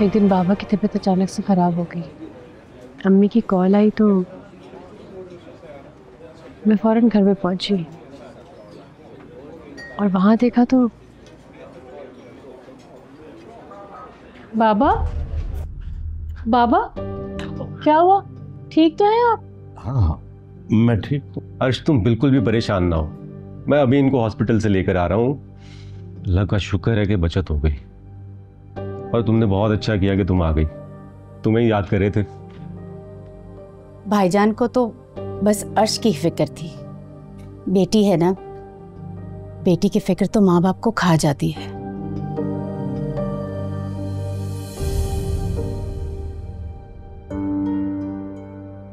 एक दिन बाबा की तबीयत अचानक से ख़राब हो गई। अम्मी की कॉल आई तो मैं फ़ौरन घर में पहुंची और वहाँ देखा तो बाबा बाबा क्या हुआ? ठीक तो है आप? हाँ मैं ठीक हूँ। अर्श तुम बिल्कुल भी परेशान ना हो, मैं अभी इनको हॉस्पिटल से लेकर आ रहा हूँ। अल्लाह का शुक्र है कि बचत हो गई और तुमने बहुत अच्छा किया कि तुम आ गई, तुम्हें याद कर रहे थे। भाईजान को तो बस अर्श की फिक्र थी। बेटी है ना, बेटी की फिक्र तो माँ बाप को खा जाती है।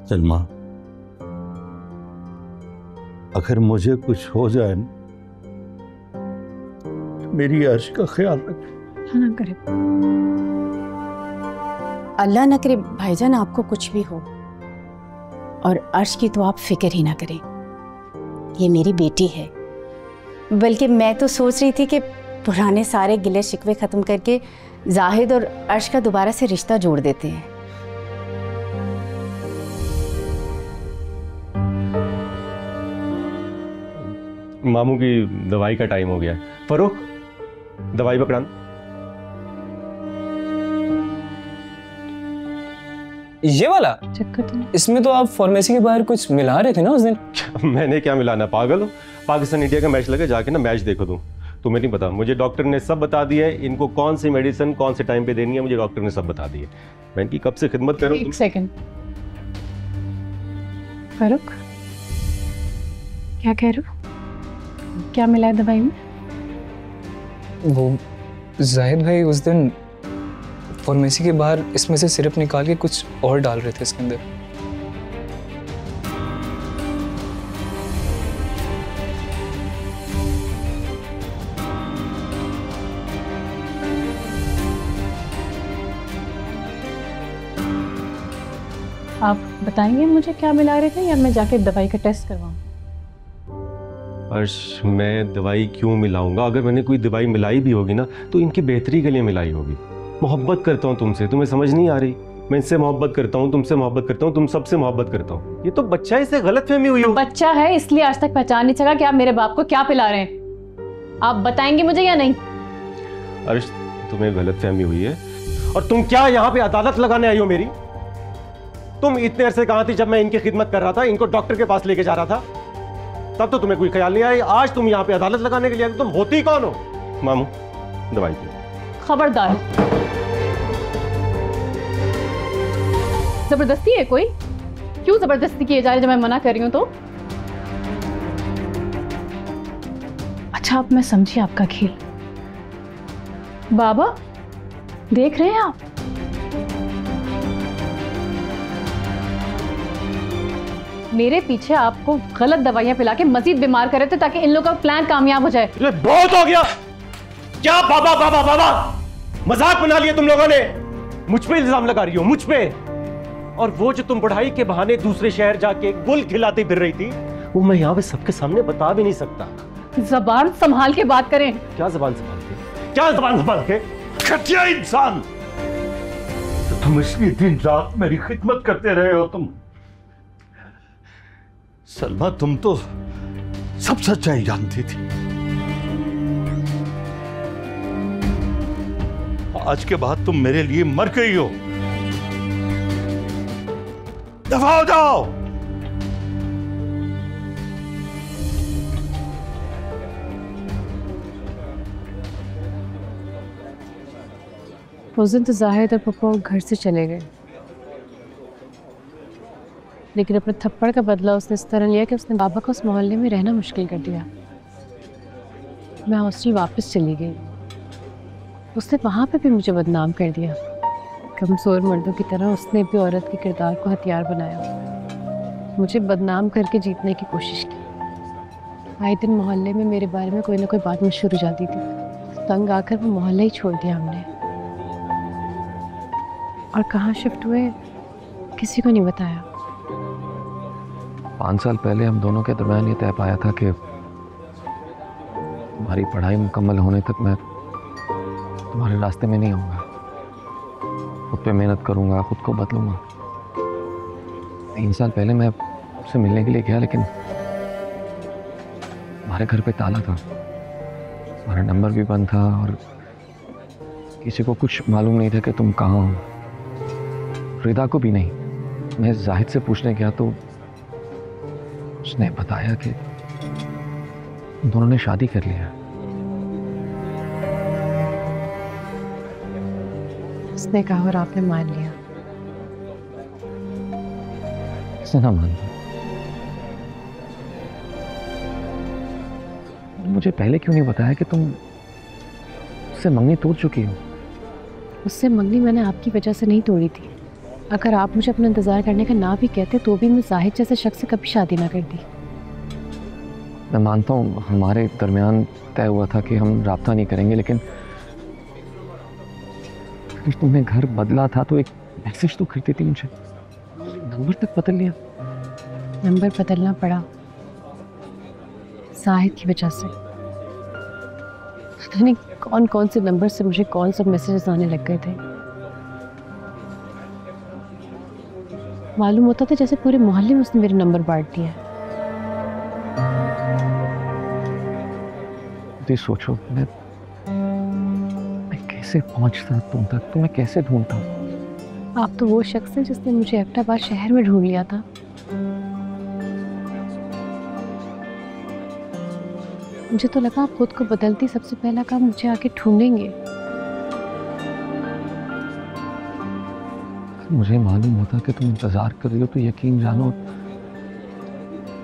सलमा, अगर मुझे कुछ हो जाए न, मेरी अर्श का ख्याल रख। ना करे। अल्लाह न करे भाईजान आपको कुछ भी हो, और अर्श की तो आप फिक्र ही ना करें। ये मेरी बेटी है। बल्कि मैं तो सोच रही थी कि पुराने सारे गिले शिकवे ख़त्म करके जाहिद और अर्श का दोबारा से रिश्ता जोड़ देते हैं। मामू की दवाई का टाइम हो गया है। फरूख दवाई पकड़ाना। ये वाला चक्कर तो नहीं? इसमें तो आप फार्मेसी के बाहर कुछ मिला रहे थे ना उस दिन। मैंने क्या मिलाना, पागल हो? पाकिस्तान इंडिया का मैच लगे, जाके ना मैच देखो तुम। तुम्हें नहीं पता, मुझे डॉक्टर ने सब बता दिया है। इनको कौन सी मेडिसिन कौन से टाइम पे देनी है, मुझे डॉक्टर ने सब बता दिया। मैं इनकी कब से खिदमत कर रहा हूं। एक सेकंड, फरूख क्या कह रहे हो? क्या मिला है दवाई में? वो जाहिद भाई उस दिन फार्मेसी के बाहर इसमें से सिरप निकाल के कुछ और डाल रहे थे इसके अंदर। आप बताएंगे मुझे क्या मिला रहे थे, या मैं जाके दवाई का टेस्ट करवाऊं? अर्श मैं दवाई क्यों मिलाऊंगा? अगर मैंने कोई दवाई मिलाई भी होगी ना तो इनकी बेहतरी के लिए मिलाई होगी। मोहब्बत करता हूँ तुमसे, तुम्हें समझ नहीं आ रही? मैं इनसे मोहब्बत करता हूँ, तुमसे मोहब्बत करता हूँ, तुम सबसे मोहब्बत करता हूँ। ये तो बच्चा है, इससे गलतफहमी हुई हो। बच्चा है इसलिए आज तक पहचान नहीं सका कि आप मेरे बाप को क्या पिला रहे हैं। आप बताएंगे मुझे या नहीं? अर्श तुम्हें गलतफहमी हुई है। और तुम क्या यहाँ पे अदालत लगाने आई हो मेरी? तुम इतने अरसे कहाँ थी जब मैं इनकी खिदमत कर रहा था, इनको डॉक्टर के पास लेके जा रहा था? तब तो तुम्हें कोई ख्याल नहीं आया। आज तुम यहाँ पे अदालत लगाने के लिए, तुम होती कौन हो? मामू दवाई दो। खबरदार, जबरदस्ती है कोई? क्यों जबरदस्ती किए जा रही जब मैं मना कर रही हूं तो? अच्छा अब मैं समझी आपका खेल। बाबा देख रहे हैं आप? मेरे पीछे आपको गलत दवाइयां पिला के मजीद बीमार कर रहे थे ताकि इन लोगों का प्लान कामयाब हो जाए। ये बहुत हो गया। क्या बाबा बाबा बाबा मजाक बना लिया तुम लोगों ने? मुझ पे इल्जाम लगा रही हो, मुझ पे? और वो जो तुम पढ़ाई के बहाने दूसरे शहर जाके गुल खिलाती फिर रही थी, वो मैं यहाँ पे सबके सामने बता भी नहीं सकता। जबान संभाल के बात करें। क्या जबान संभाल के? क्या जबान संभाल के? घटिया इंसान, तो तुम इसलिए दिन रात मेरी खिदमत करते रहे हो। तुम सलमा, तुम तो सब सच्चाई जानती थी। आज के बाद तुम मेरे लिए मर गई हो। दफा हो जाओ। उस दिन तो जाहिद और पप्पा घर से चले गए, लेकिन अपने थप्पड़ का बदला उसने इस तरह लिया कि उसने बाबा को उस मोहल्ले में रहना मुश्किल कर दिया। मैं हॉस्टल वापस चली गई। उसने वहाँ पे भी मुझे बदनाम कर दिया। कमज़ोर मर्दों की तरह उसने भी औरत के किरदार को हथियार बनाया, मुझे बदनाम करके जीतने की कोशिश की। आए दिन मोहल्ले में मेरे बारे में कोई ना कोई बात मशहूर हो जाती थी। तंग आकर वो मोहल्ला ही छोड़ दिया हमने, और कहाँ शिफ्ट हुए किसी को नहीं बताया। 5 साल पहले हम दोनों के दरमियान ये तय पाया था कि हमारी पढ़ाई मुकम्मल होने तक मैं तुम्हारे रास्ते में नहीं आऊँगा। खुद पे मेहनत करूँगा, खुद को बदलूँगा। 3 साल पहले मैं उससे मिलने के लिए गया, लेकिन हमारे घर पे ताला था, हमारा नंबर भी बंद था और किसी को कुछ मालूम नहीं था कि तुम कहाँ हो। रिदा को भी नहीं। मैं जाहिद से पूछने गया तो उसने बताया कि दोनों ने शादी कर लिया। उसने कहा और आपने मान लिया। कैसे ना मानता? मुझे पहले क्यों नहीं बताया कि तुम उससे मंगनी तोड़ चुकी हो? उससे मंगनी मैंने आपकी वजह से नहीं तोड़ी थी। अगर आप मुझे अपना इंतजार करने का ना भी कहते तो भी मैं जाहिद जैसे शख्स से कभी शादी ना करती। मैं मानता हूँ हमारे दरमियान तय हुआ था कि हम राब्ता नहीं करेंगे, लेकिन तुमने घर बदला था तो एक मैसेज तो कर देती मुझे। नंबर तक बदल लिया। नंबर बदलना पड़ा जाहिद की वजह से। पता नहीं कौन कौन से नंबर से मुझे कौन सब मैसेजेस आने लग गए थे। मालूम होता था जैसे पूरे मोहल्ले में उसने मेरे नंबर बांट दिया है। तो सोचो मैं कैसे पहुंचता तुम तक, तुम्हें कैसे ढूंढता? आप तो वो शख्स हैं जिसने मुझे एबटाबाद शहर में ढूंढ लिया था। मुझे तो लगा आप खुद को बदलती सबसे पहला काम मुझे आके ढूंढेंगे। मुझे मालूम होता कि तुम इंतजार कर रही हो तो यकीन जानो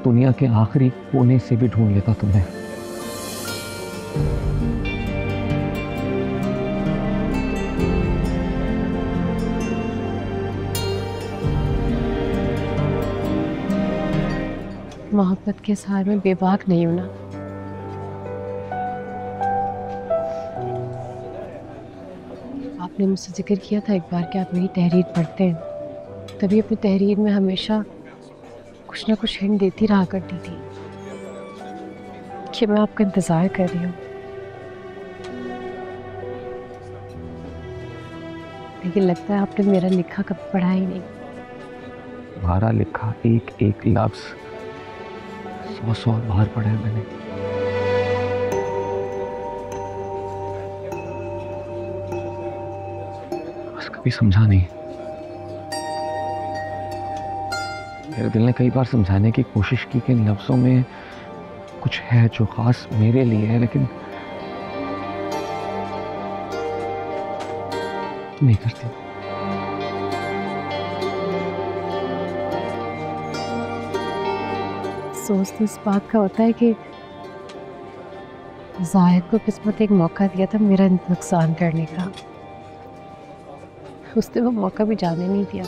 दुनिया के आखिरी कोने से भी ढूंढ लेता तुम्हें। मोहब्बत के सहारे में बेबाक नहीं हूं ना। आपने मुझसे जिक्र किया था एक बार कि आप मेरी तहरीर पढ़ते हैं, तभी अपनी तहरीर में हमेशा कुछ ना कुछ हिंट देती रहा करती थी कि मैं आपका इंतज़ार कर रही हूँ। लेकिन लगता है आपने मेरा लिखा कभी पढ़ा ही नहीं। तुम्हारा लिखा एक एक लफ्ज़ 100 बार पढ़ा है मैंने। बस कभी समझा नहीं। मेरे दिल ने कई बार समझाने की कोशिश की कि इन लफ्ज़ों में कुछ है जो खास मेरे लिए है, लेकिन नहीं करती। सोच तो इस बात का होता है कि जाहिद को किस्मत एक मौका दिया था मेरा नुकसान करने का। उसने वो मौका भी जाने नहीं दिया।